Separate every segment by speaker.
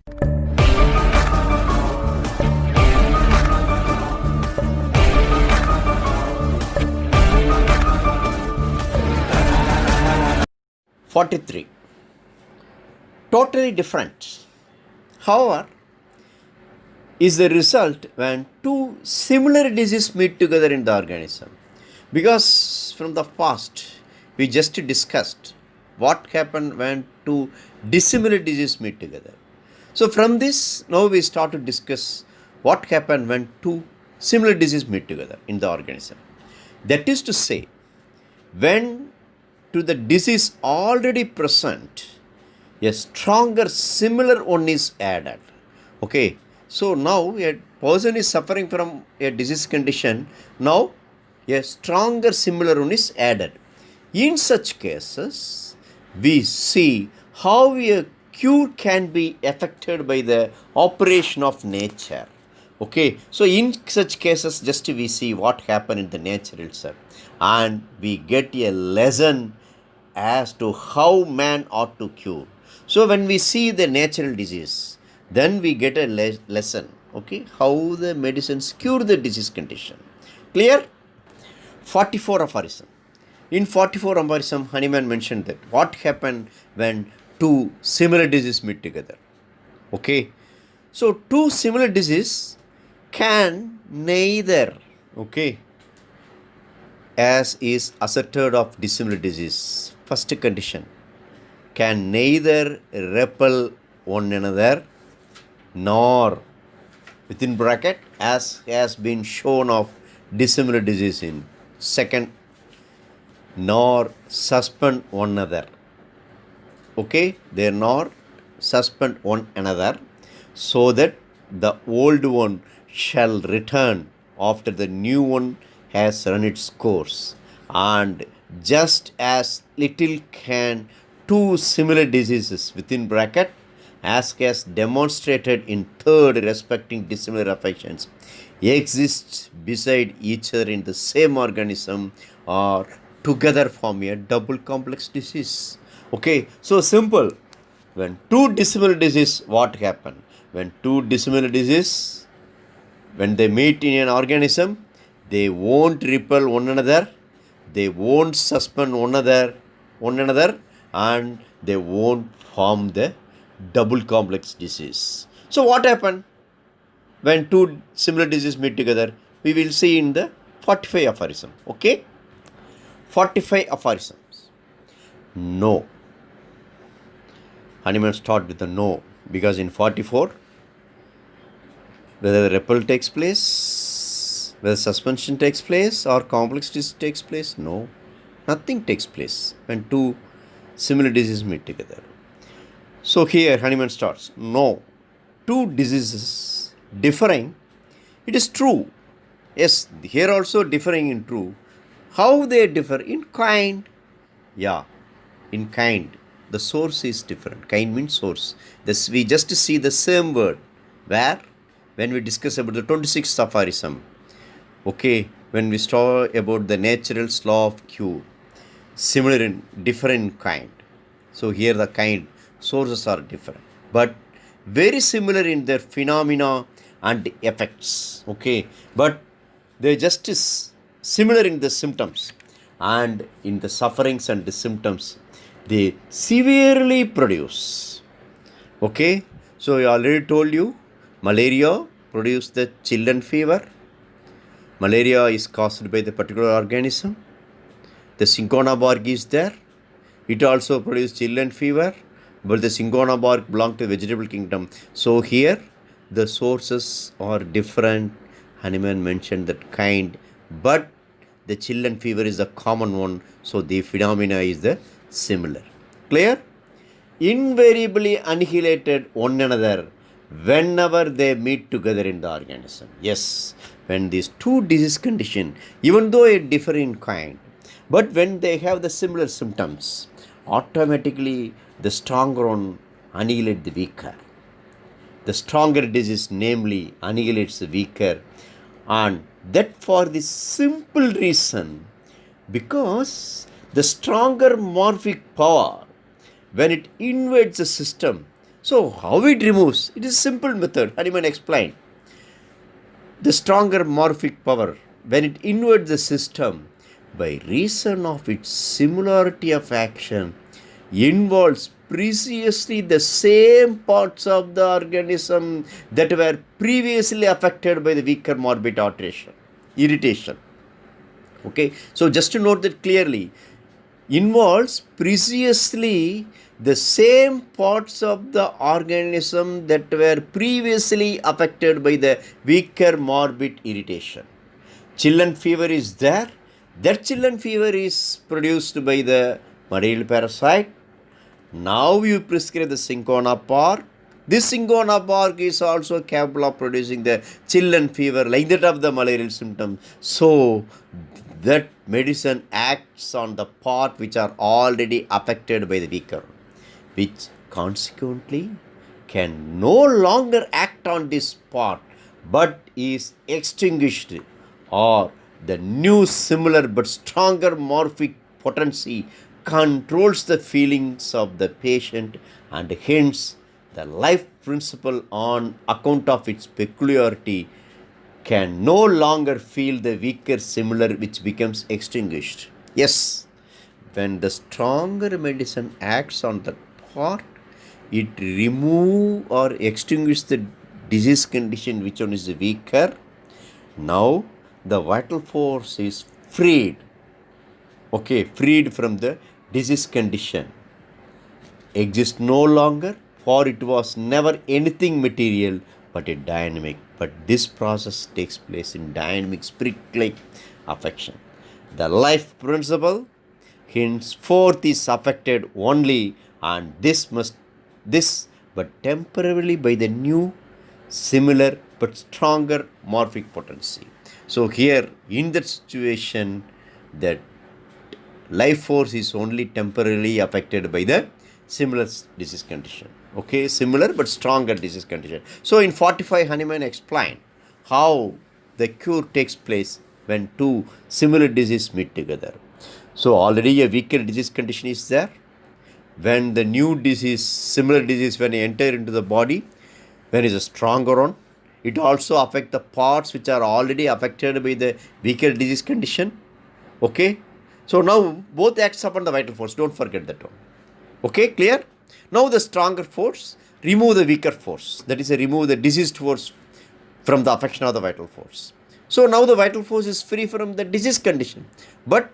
Speaker 1: 43. Totally different. However, is the result when two similar diseases meet together in the organism. Because from the past, we just discussed what happened when two dissimilar diseases meet together. So from this, now we start to discuss what happened when two similar diseases meet together in the organism. That is to say, when to the disease already present, a stronger similar one is added. Okay, so now a person is suffering from a disease condition, now a stronger similar one is added. In such cases, we see how a cure can be affected by the operation of nature. Okay, so in such cases, just we see what happened in the nature itself, and we get a lesson as to how man ought to cure. So when we see the natural disease, then we get a lesson, okay, how the medicines cure the disease condition. Clear? 44 aphorism. In 44 aphorism, Hahnemann mentioned that what happened when two similar diseases meet together. Okay, so two similar diseases can neither, okay, as is asserted of dissimilar disease. First condition, can neither repel one another nor, within bracket, as has been shown of dissimilar disease in second, nor suspend one another. Okay, they are not suspend one another, so that the old one shall return after the new one has run its course. And just as little can two similar diseases, within bracket, as has demonstrated in third respecting dissimilar affections, exist beside each other in the same organism or together form a double complex disease. Okay, so simple. When two dissimilar diseases, what happen? When two dissimilar diseases, when they meet in an organism, they won't repel one another, they won't suspend one another, and they won't form the double complex disease. So what happened when two similar diseases meet together? We will see in the 45 aphorism. Okay, 45 aphorisms. No. Hahnemann start with the no, because in 44, whether the repel takes place, whether suspension takes place or complex disease takes place, no, nothing takes place when two similar diseases meet together. So here Hahnemann starts, no, two diseases differing, it is true. Yes, here also differing in true. How they differ? In kind. Yeah, in kind. The source is different. Kind means source. This we just see the same word. Where? When we discuss about the 26th aphorism. Okay, when we talk about the natural law of cure. Similar in different kind. So here the kind, sources are different. But very similar in their phenomena and effects. Okay, but they just is similar in the symptoms and in the sufferings and the symptoms they severely produce. Okay, so I already told you, malaria produces the chillen fever. Malaria is caused by the particular organism. The cinchona bark is there. It also produces chillen fever, but the cinchona bark belongs to the vegetable kingdom. So here the sources are different. Hahnemann mentioned that kind, but the chillen fever is the common one, so the phenomena is the similar. Clear? Invariably annihilated one another whenever they meet together in the organism. Yes, when these two disease condition, even though it differ in kind, but when they have the similar symptoms, automatically the stronger one annihilates the weaker. The stronger disease, namely, annihilates the weaker, and that for the simple reason, because the stronger morphic power, when it invades the system, So how it removes? It is a simple method. Hahnemann explained. The stronger morphic power, when it inverts the system by reason of its similarity of action, involves precisely the same parts of the organism that were previously affected by the weaker morbid irritation. Okay, so just to note that clearly, involves precisely the same parts of the organism that were previously affected by the weaker morbid irritation. Chillen fever is there. That chillen fever is produced by the malarial parasite. Now you prescribe the cinchona bark. This cinchona bark is also capable of producing the chillen fever like that of the malarial symptom. So that medicine acts on the part which are already affected by the weaker, which consequently can no longer act on this part but is extinguished, or the new similar but stronger morphic potency controls the feelings of the patient, and hence the life principle on account of its peculiarity can no longer feel the weaker similar which becomes extinguished. Yes, when the stronger medicine acts on the part, it remove or extinguish the disease condition which one is weaker. Now the vital force is freed. Okay, freed from the disease condition. Exists no longer, for it was never anything material but a dynamic. But this process takes place in dynamic spirit-like affection. The life principle henceforth is affected only, and this but temporarily by the new, similar but stronger morphic potency. So here in that situation, that life force is only temporarily affected by the similar disease condition. Okay, similar but stronger disease condition. So in 45, Hahnemann explained how the cure takes place when two similar diseases meet together. So already a weaker disease condition is there. When the new disease, similar disease, when it enter into the body, when it is a stronger one, it also affects the parts which are already affected by the weaker disease condition. Okay. So now both acts upon the vital force. Don't forget that one. Okay, clear? Now the stronger force remove the weaker force. That is, remove the diseased force from the affection of the vital force. So now the vital force is free from the disease condition. But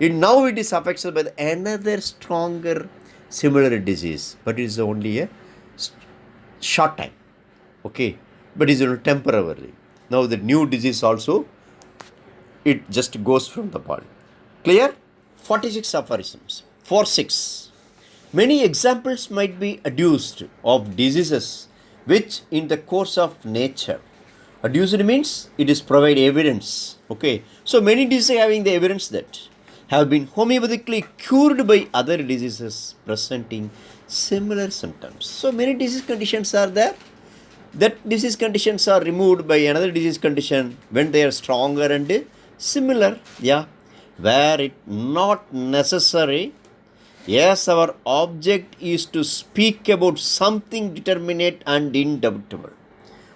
Speaker 1: now it is affected by another stronger similar disease. But it is only a short time. Okay, but it is only temporarily. Now the new disease also, it just goes from the body. Clear? 46 aphorisms. 4.6. Many examples might be adduced of diseases which in the course of nature. Adduced means it is provide evidence. Okay. So many diseases having the evidence that have been homeopathically cured by other diseases presenting similar symptoms. So many disease conditions are there. That disease conditions are removed by another disease condition when they are stronger and similar. Yeah. Where it not necessary. Yes, our object is to speak about something determinate and indubitable.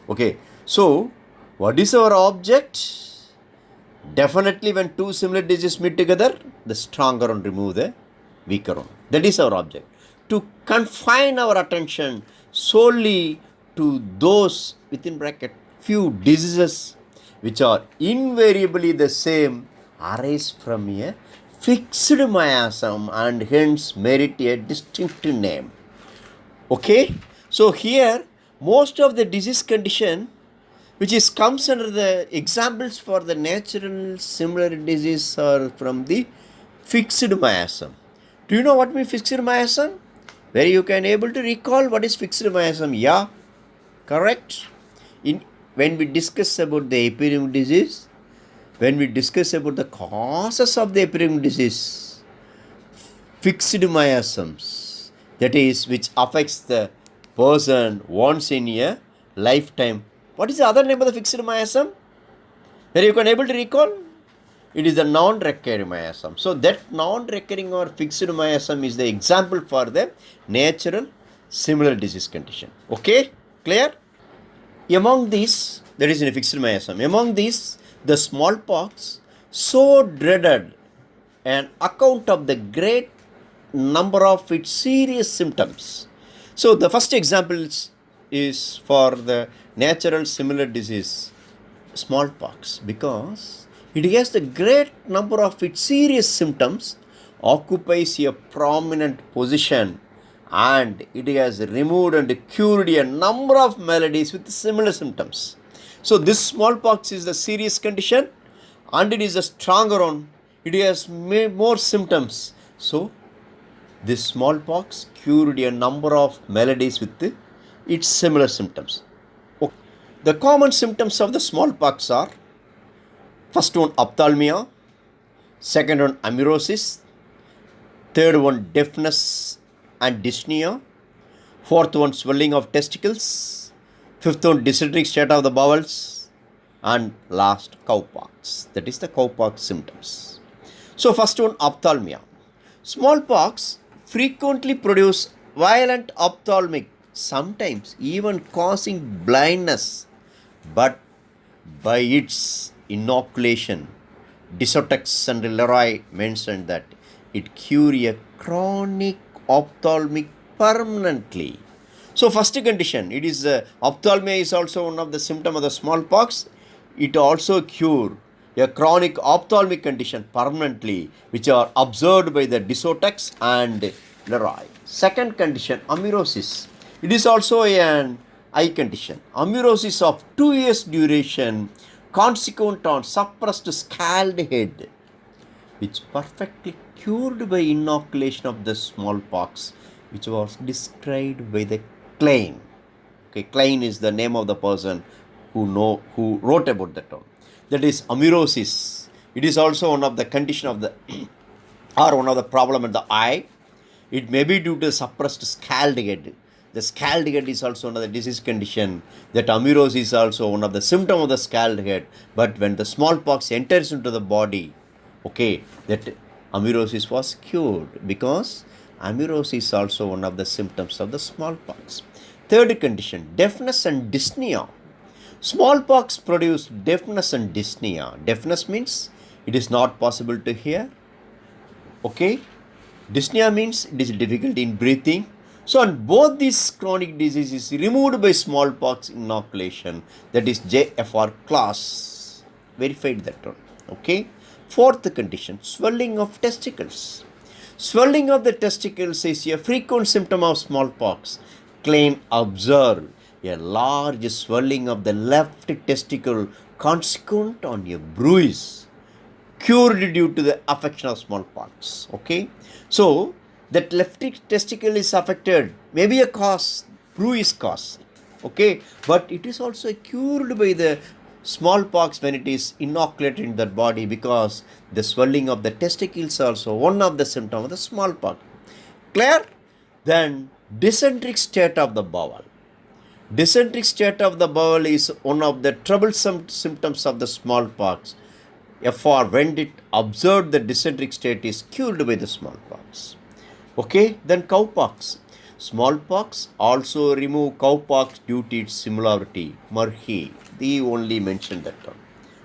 Speaker 1: Okay, so what is our object? Definitely when two similar diseases meet together, the stronger one remove the weaker one. That is our object. To confine our attention solely to those, within bracket, few diseases which are invariably the same, arise from a fixed miasm and hence merit a distinctive name. Okay, so here most of the disease condition which is comes under the examples for the natural similar disease are from the fixed miasm. Do you know what means fixed miasm? Where you can able to recall what is fixed miasm? Yeah, correct. When we discuss about the epidemic disease, when we discuss about the causes of the epidemic disease, fixed miasms, that is, which affects the person once in a lifetime. What is the other name of the fixed miasm? Where you can able to recall? It is the non-recurring miasm. So that non-recurring or fixed miasm is the example for the natural similar disease condition. Okay, clear? Among these, that is in fixed miasm, among these, the smallpox, so dreaded an account of the great number of its serious symptoms. So the first example is for the natural similar disease, smallpox, because it has the great number of its serious symptoms, occupies a prominent position, and it has removed and cured a number of maladies with similar symptoms. So this smallpox is the serious condition, and it is a stronger one. It has more symptoms. So this smallpox cured a number of maladies with its similar symptoms. Okay. The common symptoms of the smallpox are: first one, ophthalmia; second one, amaurosis; third one, deafness and dyspnea; fourth one, swelling of testicles; fifth one, dysenteric state of the bowels; and last, cowpox. That is the cowpox symptoms. So first one, ophthalmia. Smallpox frequently produce violent ophthalmic, sometimes even causing blindness, but by its inoculation, Disotex and Leroy mentioned that it cure a chronic ophthalmic permanently. So first condition, it is ophthalmia is also one of the symptom of the smallpox. It also cure a chronic ophthalmic condition permanently, which are observed by the Disotex and Leroy. Second condition, amaurosis. It is also an eye condition. Amaurosis of 2 years duration, consequent on suppressed scald head, which perfectly cured by inoculation of the smallpox, which was described by the Klein. Okay, Klein is the name of the person who wrote about the term. That is amaurosis. It is also one of the condition of the or one of the problem in the eye. It may be due to suppressed scald head. The scald head is also one of the disease condition. That amaurosis is also one of the symptom of the scald head. But when the smallpox enters into the body, okay, that amaurosis was cured, because amaurosis is also one of the symptoms of the smallpox. Third condition, deafness and dyspnea. Smallpox produced deafness and dyspnea. Deafness means it is not possible to hear. Okay. Dyspnea means it is difficulty in breathing. So, on both these chronic diseases removed by smallpox inoculation, that is JFR class, verified that one. Okay. Fourth condition, swelling of testicles. Swelling of the testicles is a frequent symptom of smallpox. Klein observed a large swelling of the left testicle consequent on a bruise, cured due to the affection of smallpox. Okay, so that left testicle is affected, maybe a cause, bruise cause. Okay, but it is also cured by the smallpox when it is inoculated in the body, because the swelling of the testicles is also one of the symptoms of the smallpox. Clear? Then dysenteric state of the bowel. Dysenteric state of the bowel is one of the troublesome symptoms of the smallpox. For when it observed the dysenteric state is cured by the smallpox. Okay, then cowpox. Smallpox also remove cowpox due to its similarity. Murphy, they only mentioned that term.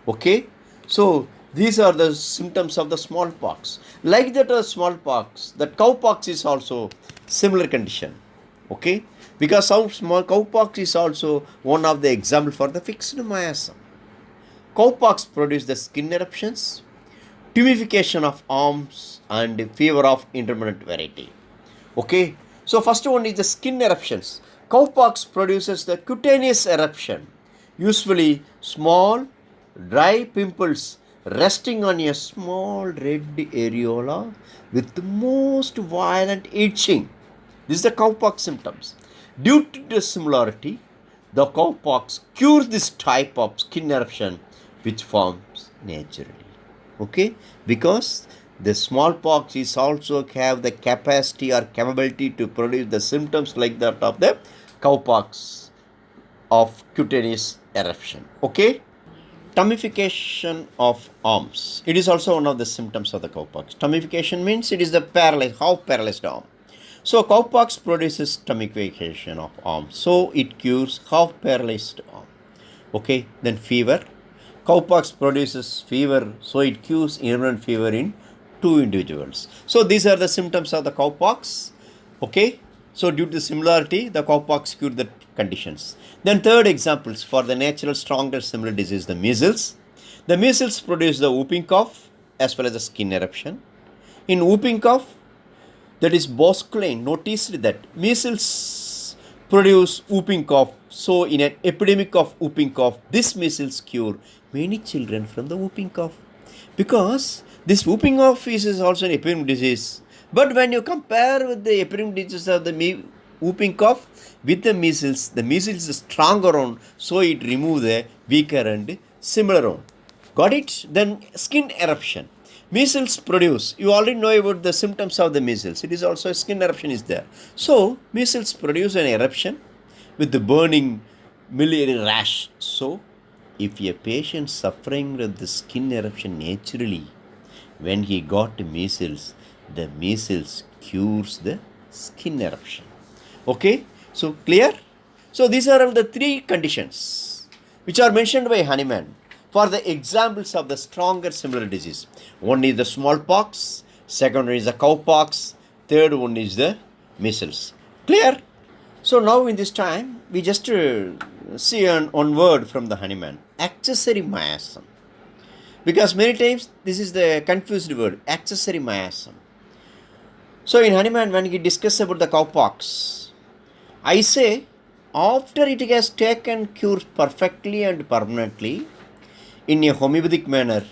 Speaker 1: Okay, so these are the symptoms of the smallpox. Like that smallpox, that cowpox is also similar condition. Okay, because cowpox is also one of the example for the fixed miasm. Cowpox produce the skin eruptions, tumification of arms, and fever of intermittent variety. Okay, so first one is the skin eruptions. Cowpox produces the cutaneous eruption, usually small, dry pimples resting on a small red areola with the most violent itching. This is the cowpox symptoms. Due to the similarity, the cowpox cures this type of skin eruption, which forms naturally. Okay, because the smallpox is also have the capacity or capability to produce the symptoms like that of the cowpox of cutaneous eruption. Okay, tumification of arms. It is also one of the symptoms of the cowpox. Tumification means it is the paralyzed, half paralyzed arm. So cowpox produces stomach vacation of arm. So it cures half paralyzed arm. Okay, then fever. Cowpox produces fever, so it cures inherent fever in two individuals. So these are the symptoms of the cowpox. Okay, so due to similarity, the cowpox cured the conditions. Then third examples for the natural stronger similar disease, the measles. The measles produce the whooping cough as well as the skin eruption. In whooping cough, that is Boscawen noticed that measles produce whooping cough. So in an epidemic of whooping cough, this measles cure many children from the whooping cough. Because this whooping cough is also an epidemic disease. But when you compare with the epidemic disease of the whooping cough with the measles is stronger one, so it removes the weaker and similar one. Got it? Then skin eruption. Measles produce, you already know about the symptoms of the measles. It is also a skin eruption is there. So measles produce an eruption with the burning miliary rash. So if a patient suffering with the skin eruption naturally, when he got measles, the measles cures the skin eruption. Okay, so clear? So these are all the three conditions which are mentioned by Hahnemann for the examples of the stronger similar disease. One is the smallpox, second one is the cowpox, third one is the measles. Clear? So now in this time, we just see one word from the Hahnemann, accessory miasm. Because many times this is the confused word, accessory miasm. So in Hahnemann, when he discusses about the cowpox, I say after it has taken cure perfectly and permanently in a homeopathic manner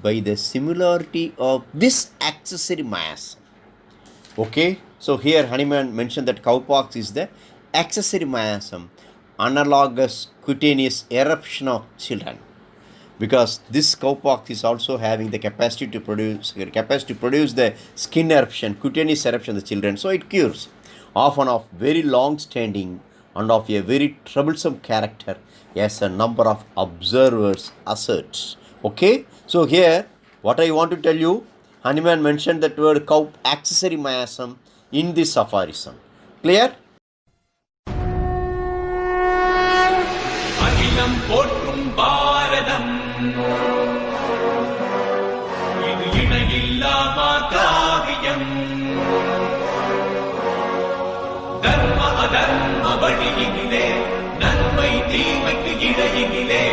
Speaker 1: by the similarity of this accessory miasm. Okay, so here Hahnemann mentioned that cowpox is the accessory miasm, analogous cutaneous eruption of children. Because this cowpox is also having the capacity to produce the skin eruption, cutaneous eruption of the children. So it cures, often of very long standing and of a very troublesome character, as a number of observers assert. Okay, so here what I want to tell you, Hahnemann mentioned that word accessory miasm in this aphorism. Clear?
Speaker 2: அகிலம் போற்றும் பாரதம் இது இணையில்லா காவியம் தர்ம அதர்ம வழியினிலே நன்மை தீமைக்கு இடையினிலே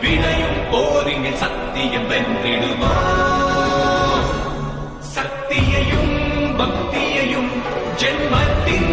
Speaker 2: விளையும் போரினில் சத்தியம் வென்றிடுமா சக்தியையும் பக்தியையும் ஜென்மத்தின்